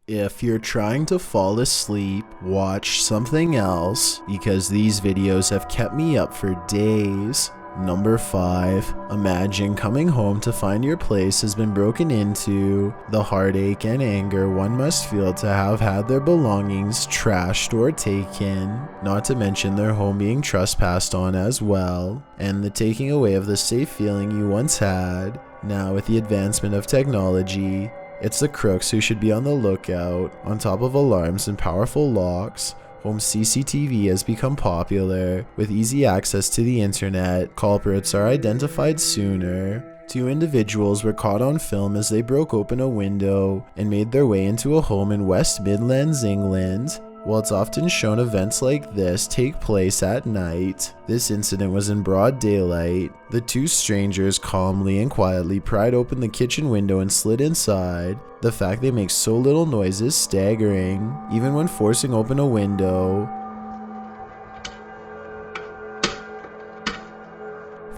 If you're trying to fall asleep, watch something else because these videos have kept me up for days. Number 5. Imagine coming home to find your place has been broken into. The heartache and anger one must feel to have had their belongings trashed or taken, not to mention their home being trespassed on as well, and the taking away of the safe feeling you once had. Now with the advancement of technology, it's the crooks who should be on the lookout. On top of alarms and powerful locks, home CCTV has become popular. With easy access to the internet, culprits are identified sooner. 2 individuals were caught on film as they broke open a window and made their way into a home in West Midlands, England. While it's often shown events like this take place at night, this incident was in broad daylight. The 2 strangers calmly and quietly pried open the kitchen window and slid inside. The fact they make so little noise is staggering, even when forcing open a window.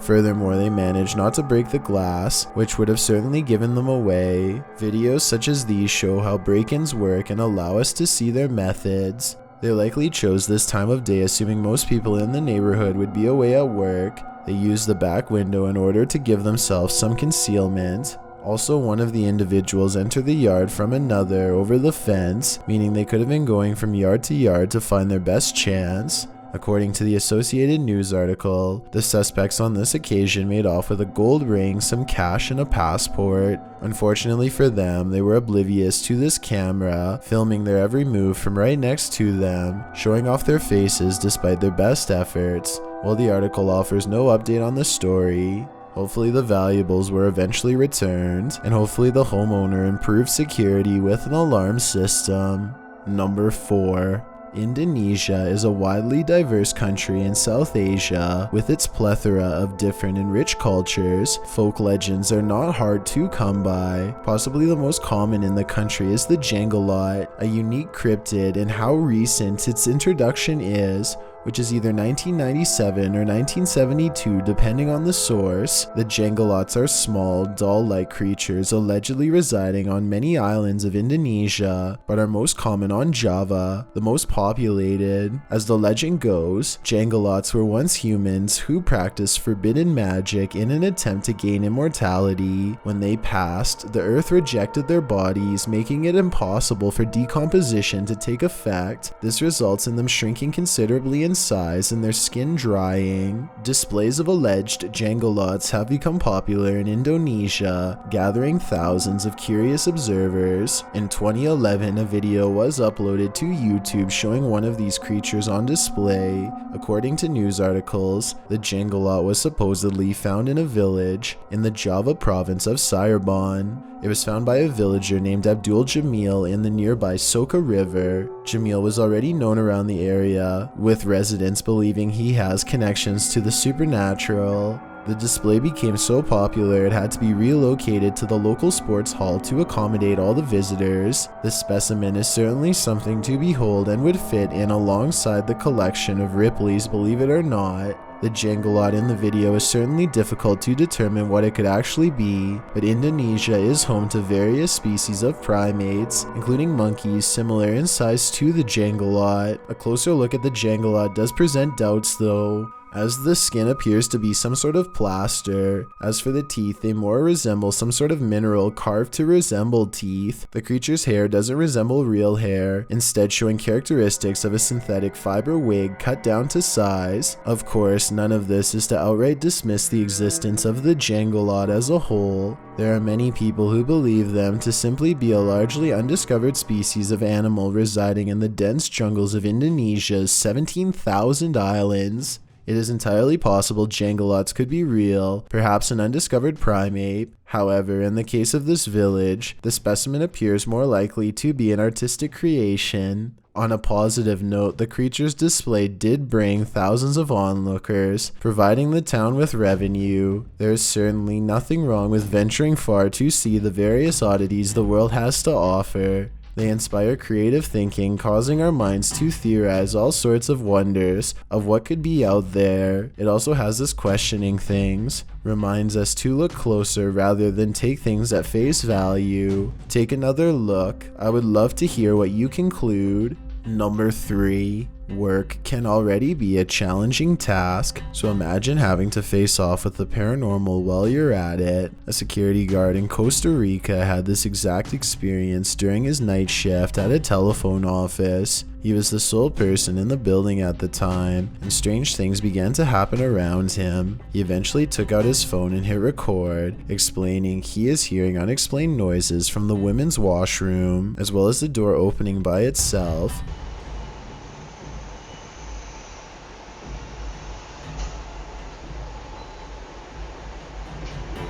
Furthermore, they managed not to break the glass, which would have certainly given them away. Videos such as these show how break-ins work and allow us to see their methods. They likely chose this time of day assuming most people in the neighborhood would be away at work. They used the back window in order to give themselves some concealment. Also, one of the individuals entered the yard from another over the fence, meaning they could have been going from yard to yard to find their best chance. According to the Associated News article, the suspects on this occasion made off with a gold ring, some cash, and a passport. Unfortunately for them, they were oblivious to this camera, filming their every move from right next to them, showing off their faces despite their best efforts. While the article offers no update on the story, hopefully the valuables were eventually returned, and hopefully the homeowner improved security with an alarm system. Number 4. Indonesia is a widely diverse country in South Asia. With its plethora of different and rich cultures, folk legends are not hard to come by. Possibly the most common in the country is the jdgehlert, a unique cryptid, and how recent its introduction is, which is either 1997 or 1972 depending on the source. The jdgehlerts are small, doll-like creatures allegedly residing on many islands of Indonesia, but are most common on Java, the most populated. As the legend goes, jdgehlerts were once humans who practiced forbidden magic in an attempt to gain immortality. When they passed, the earth rejected their bodies, making it impossible for decomposition to take effect. This results in them shrinking considerably in size and their skin drying. Displays of alleged jdgehlerts have become popular in Indonesia, gathering thousands of curious observers. In 2011, a video was uploaded to YouTube showing one of these creatures on display. According to news articles, the jdgehlet was supposedly found in a village in the Java province of Cirebon. It was found by a villager named Abdul Jamil in the nearby Soka River. Jamil was already known around the area, with residents believing he has connections to the supernatural. The display became so popular it had to be relocated to the local sports hall to accommodate all the visitors. The specimen is certainly something to behold and would fit in alongside the collection of Ripley's Believe It or Not. The jdgehlet in the video is certainly difficult to determine what it could actually be, but Indonesia is home to various species of primates, including monkeys similar in size to the jdgehlet. A closer look at the jdgehlet does present doubts though, as the skin appears to be some sort of plaster. As for the teeth, they more resemble some sort of mineral carved to resemble teeth. The creature's hair doesn't resemble real hair, instead showing characteristics of a synthetic fiber wig cut down to size. Of course, none of this is to outright dismiss the existence of the jdgehlet as a whole. There are many people who believe them to simply be a largely undiscovered species of animal residing in the dense jungles of Indonesia's 17,000 islands. It is entirely possible jdgehlerts could be real, perhaps an undiscovered primate. However, in the case of this village, the specimen appears more likely to be an artistic creation. On a positive note, the creature's display did bring thousands of onlookers, providing the town with revenue. There is certainly nothing wrong with venturing far to see the various oddities the world has to offer. They inspire creative thinking, causing our minds to theorize all sorts of wonders of what could be out there. It also has us questioning things, reminds us to look closer rather than take things at face value. Take another look. I would love to hear what you conclude. Number 3. Work can already be a challenging task, so imagine having to face off with the paranormal while you're at it. A security guard in Costa Rica had this exact experience during his night shift at a telephone office. He was the sole person in the building at the time, and strange things began to happen around him. He eventually took out his phone and hit record, explaining he is hearing unexplained noises from the women's washroom, as well as the door opening by itself.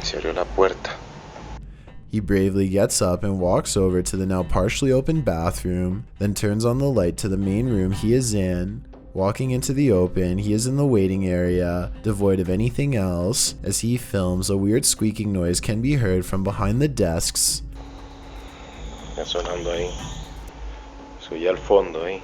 Se abrió la puerta. He bravely gets up and walks over to the now partially open bathroom, then turns on the light to the main room he is in. Walking into the open, he is in the waiting area, devoid of anything else. As he films, a weird squeaking noise can be heard from behind the desks. Está sonando ahí. Subí al fondo ahí.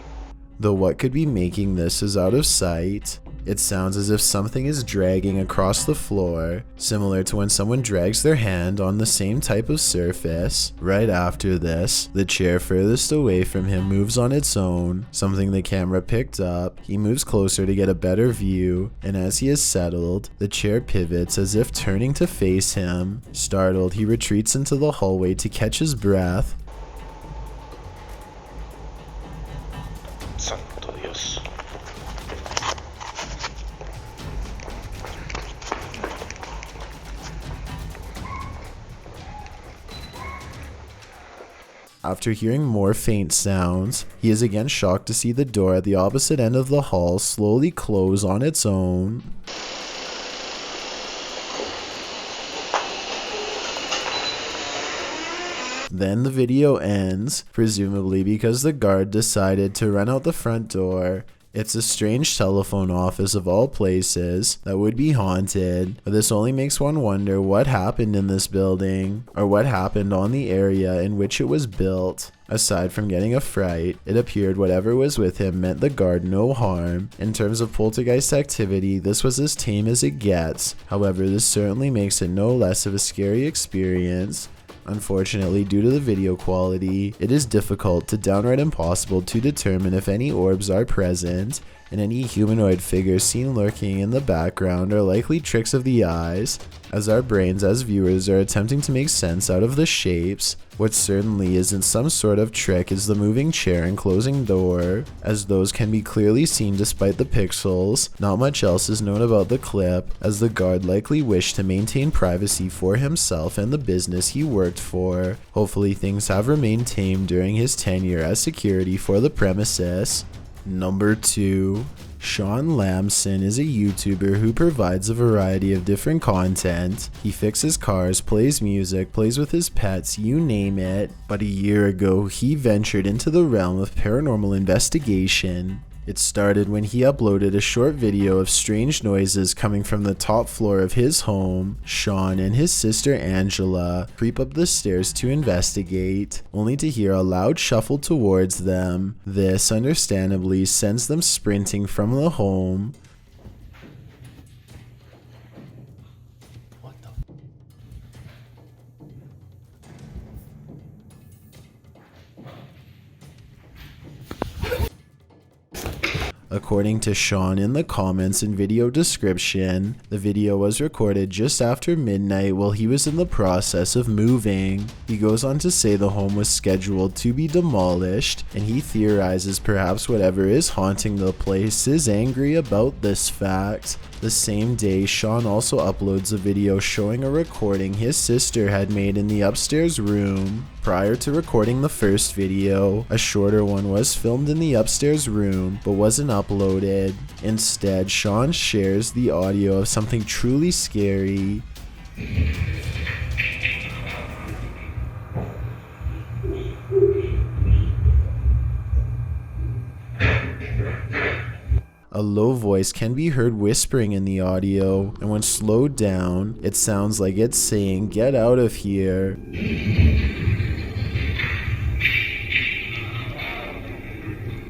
Though what could be making this is out of sight. It sounds as if something is dragging across the floor, similar to when someone drags their hand on the same type of surface. Right after this, the chair furthest away from him moves on its own, something the camera picked up. He moves closer to get a better view, and as he is settled, the chair pivots as if turning to face him. Startled, he retreats into the hallway to catch his breath. Santo Dios. After hearing more faint sounds, he is again shocked to see the door at the opposite end of the hall slowly close on its own. Then the video ends, presumably because the guard decided to run out the front door. It's a strange telephone office of all places that would be haunted, but this only makes one wonder what happened in this building, or what happened on the area in which it was built. Aside from getting a fright, it appeared whatever was with him meant the guard no harm. In terms of poltergeist activity, this was as tame as it gets. However, this certainly makes it no less of a scary experience. Unfortunately, due to the video quality, it is difficult to downright impossible to determine if any orbs are present, and any humanoid figures seen lurking in the background are likely tricks of the eyes, as our brains as viewers are attempting to make sense out of the shapes. What certainly isn't some sort of trick is the moving chair and closing door, as those can be clearly seen despite the pixels. Not much else is known about the clip, as the guard likely wished to maintain privacy for himself and the business he worked for. Hopefully things have remained tame during his tenure as security for the premises. Number 2. Sean Lamson is a YouTuber who provides a variety of different content. He fixes cars, plays music, plays with his pets, you name it. But a year ago, he ventured into the realm of paranormal investigation. It started when he uploaded a short video of strange noises coming from the top floor of his home. Sean and his sister Angela creep up the stairs to investigate, only to hear a loud shuffle towards them. This, understandably, sends them sprinting from the home. According to Sean in the comments and video description, the video was recorded just after midnight while he was in the process of moving. He goes on to say the home was scheduled to be demolished, and he theorizes perhaps whatever is haunting the place is angry about this fact. The same day, Sean also uploads a video showing a recording his sister had made in the upstairs room. Prior to recording the first video, a shorter one was filmed in the upstairs room but wasn't uploaded. Instead, Sean shares the audio of something truly scary. A low voice can be heard whispering in the audio, and when slowed down, it sounds like it's saying, "Get out of here."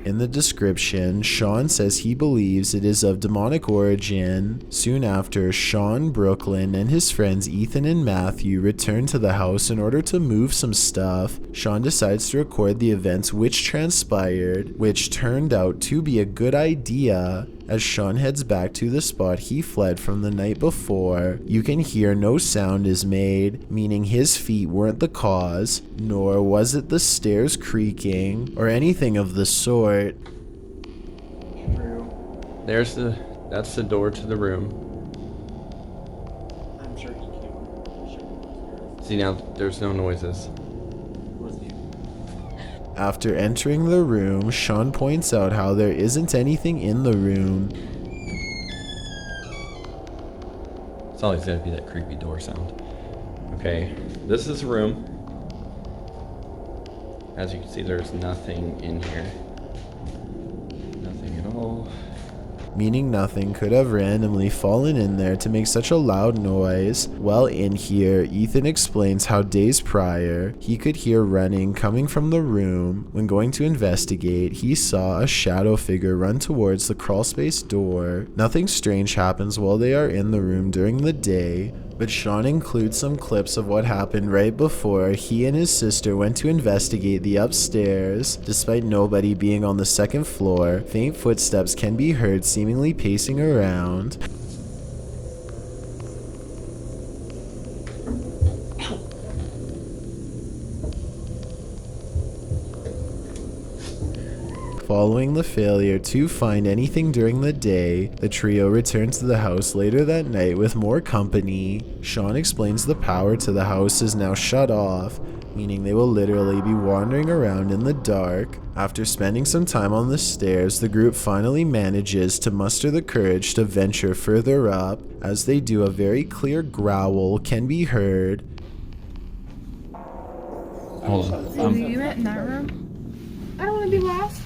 In the description, Sean says he believes it is of demonic origin. Soon after, Sean, Brooklyn, and his friends Ethan and Matthew return to the house in order to move some stuff. Sean decides to record the events which transpired, which turned out to be a good idea. As Sean heads back to the spot he fled from the night before, you can hear no sound is made, meaning his feet weren't the cause, nor was it the stairs creaking, or anything of the sort. That's the door to the room. I'm sure he can't. See, now there's no noises. After entering the room, Sean points out how there isn't anything in the room. It's always gonna be that creepy door sound. Okay, this is the room. As you can see, there's nothing in here. Nothing at all. Meaning nothing could have randomly fallen in there to make such a loud noise. While in here, Ethan explains how days prior, he could hear running coming from the room. When going to investigate, he saw a shadow figure run towards the crawlspace door. Nothing strange happens while they are in the room during the day, but Sean includes some clips of what happened right before he and his sister went to investigate the upstairs. Despite nobody being on the second floor, faint footsteps can be heard seemingly pacing around. Following the failure to find anything during the day, the trio returns to the house later that night with more company. Sean explains the power to the house is now shut off, meaning they will literally be wandering around in the dark. After spending some time on the stairs, the group finally manages to muster the courage to venture further up. As they do, a very clear growl can be heard. Hold on. You met in that room? I don't want to be lost.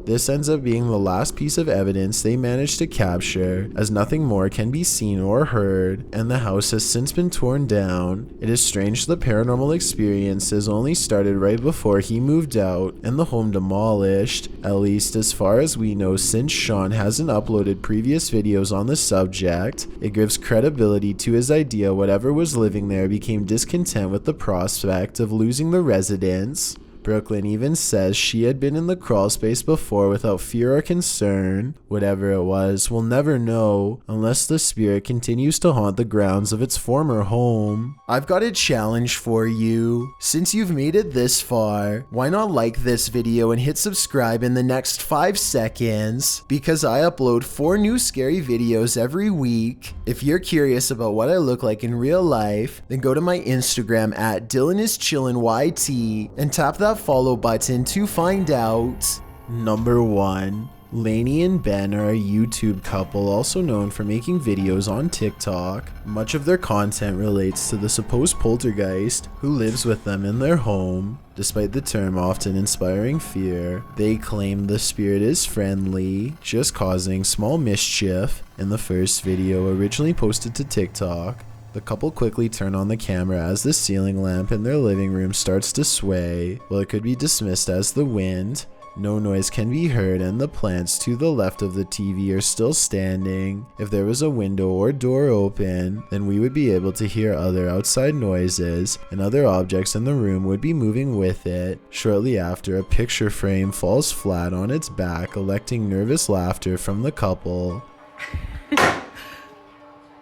This ends up being the last piece of evidence they managed to capture, as nothing more can be seen or heard, and the house has since been torn down. It is strange the paranormal experiences only started right before he moved out, and the home demolished, at least as far as we know, since Sean hasn't uploaded previous videos on the subject. It gives credibility to his idea whatever was living there became discontent with the prospect of losing the residence. Brooklyn even says she had been in the crawl space before without fear or concern. Whatever it was, we'll never know unless the spirit continues to haunt the grounds of its former home. I've got a challenge for you. Since you've made it this far, why not like this video and hit subscribe in the next 5 seconds? Because I upload 4 new scary videos every week. If you're curious about what I look like in real life, then go to my Instagram at DylanIsChillinYT and tap that follow button to find out. Number 1. Lainey and Ben are a YouTube couple also known for making videos on TikTok. Much of their content relates to the supposed poltergeist who lives with them in their home. Despite the term often inspiring fear, they claim the spirit is friendly, just causing small mischief. In the first video originally posted to TikTok, the couple quickly turn on the camera as the ceiling lamp in their living room starts to sway. While it could be dismissed as the wind, no noise can be heard and the plants to the left of the TV are still standing. If there was a window or door open, then we would be able to hear other outside noises, and other objects in the room would be moving with it. Shortly after, a picture frame falls flat on its back, electing nervous laughter from the couple.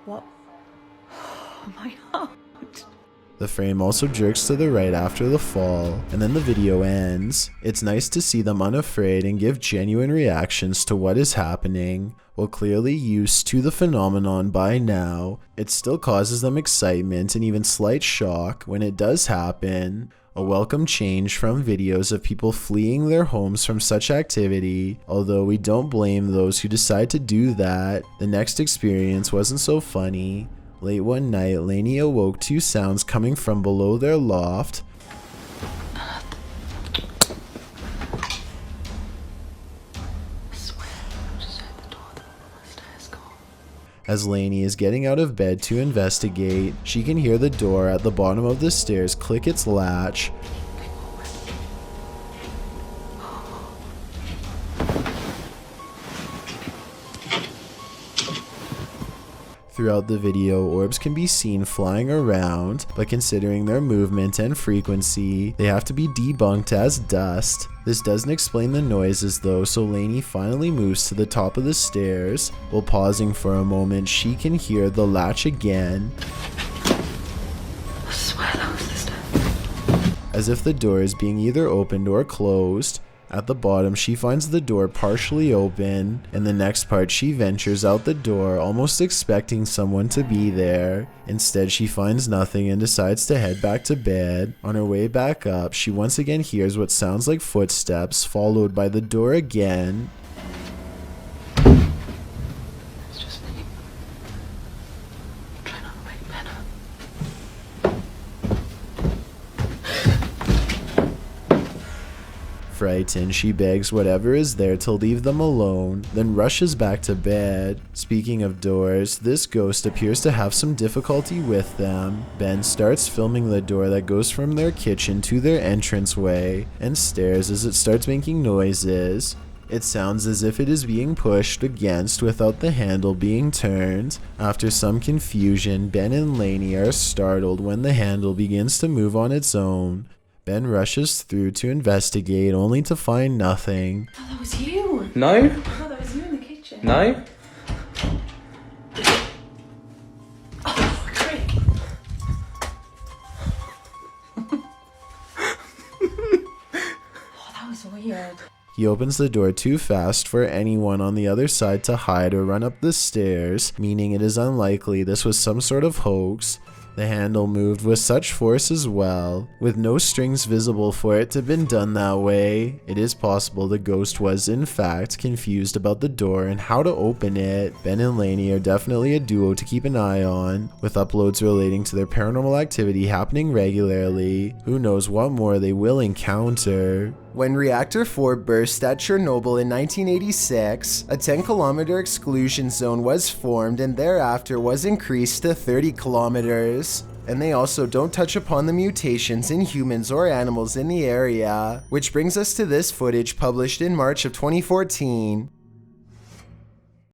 What? Oh my God. The frame also jerks to the right after the fall, and then the video ends. It's nice to see them unafraid and give genuine reactions to what is happening. While clearly used to the phenomenon by now, it still causes them excitement and even slight shock when it does happen. A welcome change from videos of people fleeing their homes from such activity, although we don't blame those who decide to do that. The next experience wasn't so funny. Late one night, Lainey awoke to sounds coming from below their loft. As Lainey is getting out of bed to investigate, she can hear the door at the bottom of the stairs click its latch. Throughout the video, orbs can be seen flying around, but considering their movement and frequency, they have to be debunked as dust. This doesn't explain the noises though, so Lainey finally moves to the top of the stairs. While pausing for a moment, she can hear the latch again, I swear that was the step. as if the door is being either opened or closed. At the bottom, she finds the door partially open. In the next part, she ventures out the door, almost expecting someone to be there. Instead, she finds nothing and decides to head back to bed. On her way back up, she once again hears what sounds like footsteps, followed by the door again. It's just me. Try not to wake Ben up. Frightened, she begs whatever is there to leave them alone, then rushes back to bed. Speaking of doors, this ghost appears to have some difficulty with them. Ben starts filming the door that goes from their kitchen to their entranceway, and stares as it starts making noises. It sounds as if it is being pushed against without the handle being turned. After some confusion, Ben and Lainey are startled when the handle begins to move on its own. Ben rushes through to investigate, only to find nothing. I thought that was you. No? I thought that was you in the kitchen. No? Oh, great. Oh, that was weird. He opens the door too fast for anyone on the other side to hide or run up the stairs, meaning it is unlikely this was some sort of hoax. The handle moved with such force as well, with no strings visible for it to have been done that way. It is possible the ghost was in fact confused about the door and how to open it. Ben and Lainey are definitely a duo to keep an eye on, with uploads relating to their paranormal activity happening regularly. Who knows what more they will encounter. When Reactor 4 burst at Chernobyl in 1986, a 10-kilometer exclusion zone was formed and thereafter was increased to 30 kilometers. And they also don't touch upon the mutations in humans or animals in the area, which brings us to this footage published in March of 2014.